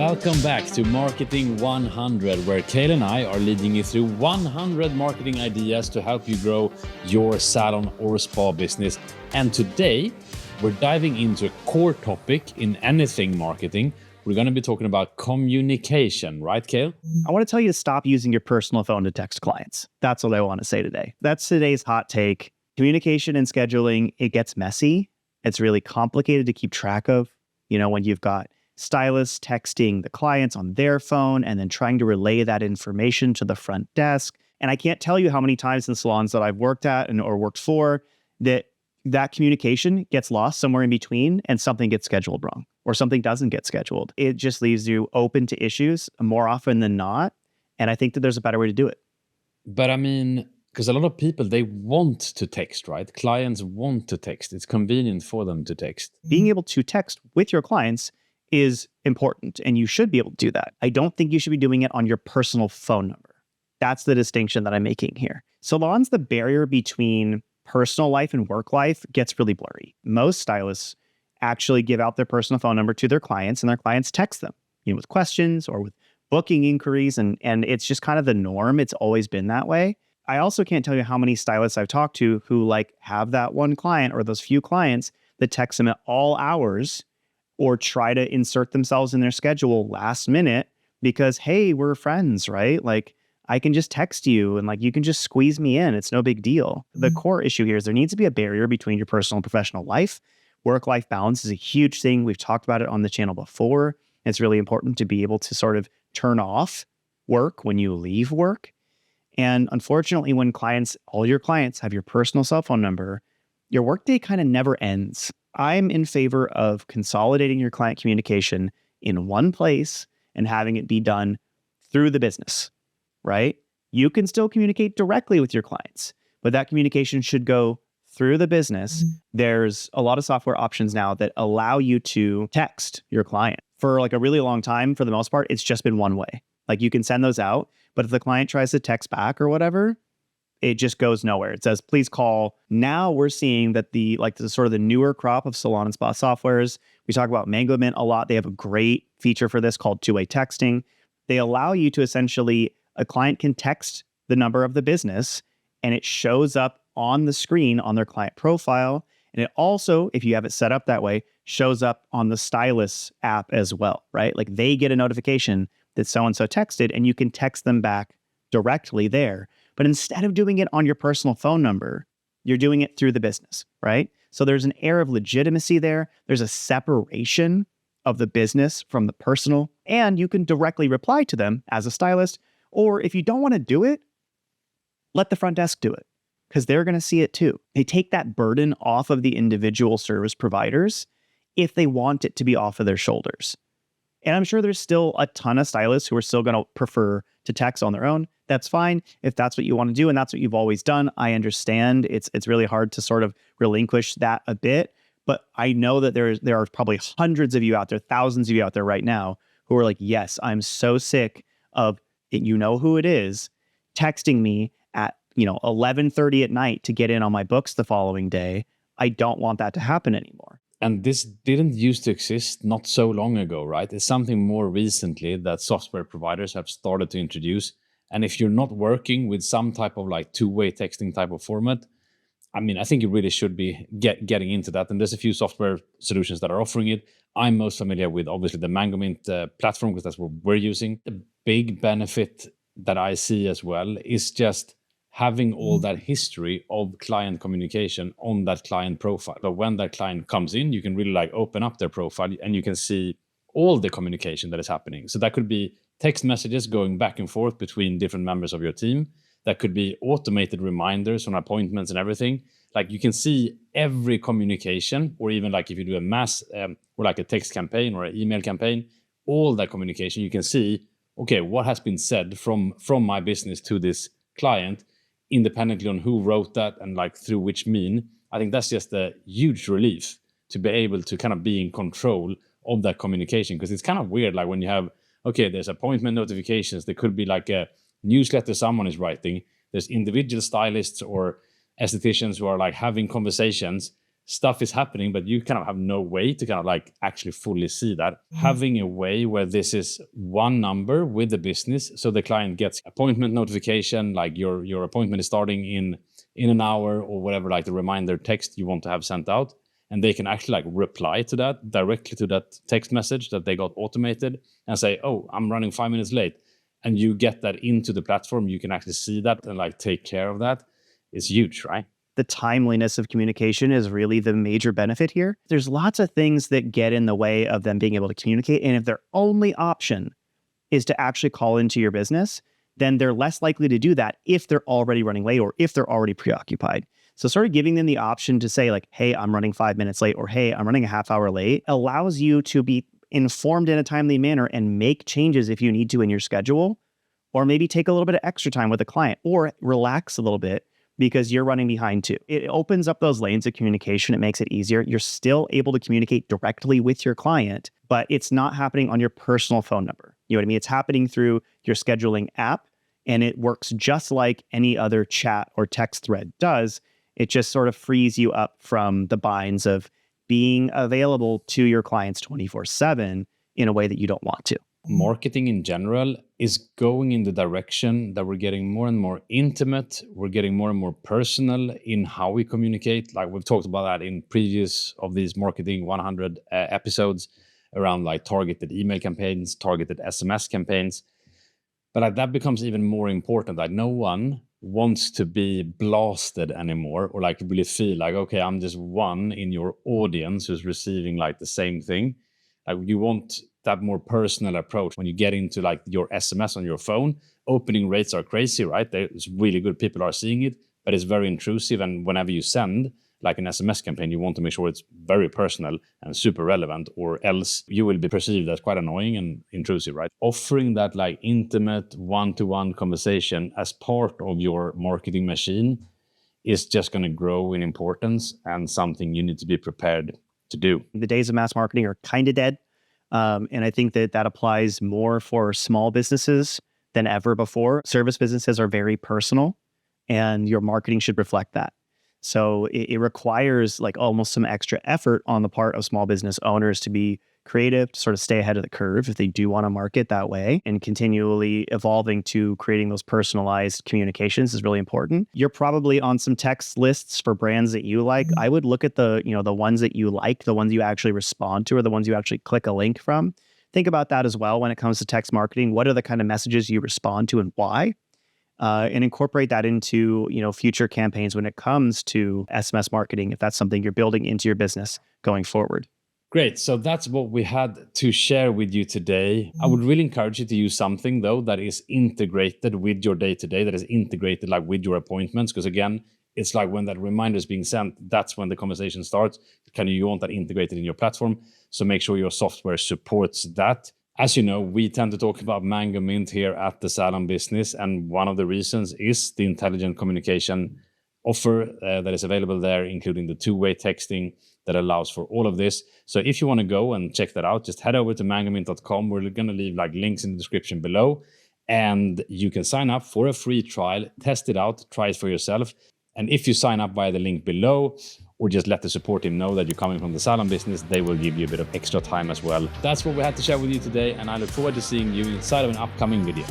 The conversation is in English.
Welcome back to Marketing 100, where Kayle and I are leading you through 100 marketing ideas to help you grow your salon or spa business. And today, we're diving into a core topic in anything marketing. We're going to be talking about communication, right, Kayle? I want to tell you to stop using your personal phone to text clients. That's what I want to say today. That's today's hot take. Communication and scheduling, it gets messy. It's really complicated to keep track of. You know, when you've got stylists texting the clients on their phone and then trying to relay that information to the front desk. And I can't tell you how many times in salons that I've worked at or worked for that communication gets lost somewhere in between and something gets scheduled wrong or something doesn't get scheduled. It just leaves you open to issues more often than not. And I think that there's a better way to do it. But I mean, because a lot of people, they want to text, right? Clients want to text. It's convenient for them to text. Being able to text with your clients is important, and you should be able to do that. I don't think you should be doing it on your personal phone number. That's the distinction that I'm making here. Salons, the barrier between personal life and work life gets really blurry. Most stylists actually give out their personal phone number to their clients, and their clients text them, with questions or with booking inquiries, and it's just kind of the norm. It's always been that way. I also can't tell you how many stylists I've talked to who have that one client or those few clients that text them at all hours or try to insert themselves in their schedule last minute because, hey, we're friends, right? I can just text you and you can just squeeze me in. It's no big deal. The core issue here is there needs to be a barrier between your personal and professional life. Work-life balance is a huge thing. We've talked about it on the channel before. It's really important to be able to sort of turn off work when you leave work. And unfortunately, when all your clients have your personal cell phone number, your workday kind of never ends. I'm in favor of consolidating your client communication in one place and having it be done through the business, right? You can still communicate directly with your clients, but that communication should go through the business. There's a lot of software options now that allow you to text your client. For a really long time, for the most part, it's just been one way. You can send those out, but if the client tries to text back or whatever, it just goes nowhere. It says, please call. Now we're seeing that the sort of the newer crop of salon and spa softwares, we talk about Mango Mint a lot. They have a great feature for this called two-way texting. They allow you to essentially, a client can text the number of the business and it shows up on the screen on their client profile. And it also, if you have it set up that way, shows up on the stylist app as well, right? They get a notification that so-and-so texted and you can text them back directly there. But instead of doing it on your personal phone number, you're doing it through the business, right? So there's an air of legitimacy there. There's a separation of the business from the personal, and you can directly reply to them as a stylist. Or if you don't want to do it, let the front desk do it because they're going to see it too. They take that burden off of the individual service providers if they want it to be off of their shoulders. And I'm sure there's still a ton of stylists who are still going to prefer to text on their own. That's fine. If that's what you want to do and that's what you've always done, I understand. It's really hard to sort of relinquish that a bit. But I know that there are probably hundreds of you out there, thousands of you out there right now who are like, yes, I'm so sick of, you know who it is, texting me at 11:30 at night to get in on my books the following day. I don't want that to happen anymore. And this didn't used to exist not so long ago, right? It's something more recently that software providers have started to introduce. And if you're not working with some type of two-way texting type of format, I think you really should be getting into that. And there's a few software solutions that are offering it. I'm most familiar with, obviously, the Mango Mint platform because that's what we're using. The big benefit that I see as well is just having all that history of client communication on that client profile. So when that client comes in, you can really open up their profile and you can see all the communication that is happening. So that could be text messages going back and forth between different members of your team. That could be automated reminders on appointments and everything. You can see every communication, or even if you do a mass or a text campaign or an email campaign, all that communication, you can see, okay, what has been said from my business to this client, independently on who wrote that and through which mean. I think that's just a huge relief to be able to kind of be in control of that communication, because it's kind of weird when you have, okay, there's appointment notifications, there could be a newsletter someone is writing, there's individual stylists or estheticians who are having conversations, stuff is happening, but you kind of have no way to kind of like actually fully see that. Having a way where this is one number with the business, so the client gets appointment notification, like your appointment is starting in an hour or whatever, like the reminder text you want to have sent out, and they can actually like reply to that directly to that text message that they got automated and say, oh, I'm running 5 minutes late. And you get that into the platform, you can actually see that and like take care of that. It's huge, right? The timeliness of communication is really the major benefit here. There's lots of things that get in the way of them being able to communicate. And if their only option is to actually call into your business, then they're less likely to do that if they're already running late or if they're already preoccupied. So sort of giving them the option to say like, hey, I'm running 5 minutes late, or hey, I'm running a half hour late, allows you to be informed in a timely manner and make changes if you need to in your schedule, or maybe take a little bit of extra time with a client or relax a little bit because you're running behind too. It opens up those lanes of communication. It makes it easier. You're still able to communicate directly with your client, but it's not happening on your personal phone number. You know what I mean? It's happening through your scheduling app, and it works just like any other chat or text thread does. It just sort of frees you up from the binds of being available to your clients 24/7 in a way that you don't want to. Marketing in general is going in the direction that we're getting more and more intimate. We're getting more and more personal in how we communicate. Like we've talked about that in previous of these Marketing 100 episodes around like targeted email campaigns, targeted SMS campaigns. But like that becomes even more important. Like no one wants to be blasted anymore, or like really feel like, okay, I'm just one in your audience who's receiving like the same thing. Like you want that more personal approach. When you get into like your SMS on your phone, opening rates are crazy, right? It's really good. People are seeing it, but it's very intrusive. And whenever you send like an SMS campaign, you want to make sure it's very personal and super relevant, or else you will be perceived as quite annoying and intrusive, right? Offering that like intimate one-to-one conversation as part of your marketing machine is just going to grow in importance and something you need to be prepared to do. The days of mass marketing are kind of dead. And I think that applies more for small businesses than ever before. Service businesses are very personal, and your marketing should reflect that. So it requires like almost some extra effort on the part of small business owners to be creative, to sort of stay ahead of the curve if they do want to market that way, and continually evolving to creating those personalized communications is really important. You're probably on some text lists for brands that you like. I would look at the ones that you like, the ones you actually respond to, or the ones you actually click a link from. Think about that as well when it comes to text marketing. What are the kind of messages you respond to and why? And incorporate that into future campaigns when it comes to SMS marketing, if that's something you're building into your business going forward. Great. So that's what we had to share with you today. I would really encourage you to use something though that is integrated with your day-to-day, that is integrated like with your appointments. Because again, it's like when that reminder is being sent, that's when the conversation starts. You want that integrated in your platform. So make sure your software supports that. As you know, we tend to talk about Mango Mint here at the Salon Business. And one of the reasons is the intelligent communication offer that is available there, including the two-way texting that allows for all of this. So if you want to go and check that out, just head over to mangomint.com. We're going to leave like links in the description below, and you can sign up for a free trial, test it out, try it for yourself. And if you sign up via the link below, or just let the support team know that you're coming from the Salon Business, they will give you a bit of extra time as well. That's what we had to share with you today, and I look forward to seeing you inside of an upcoming video.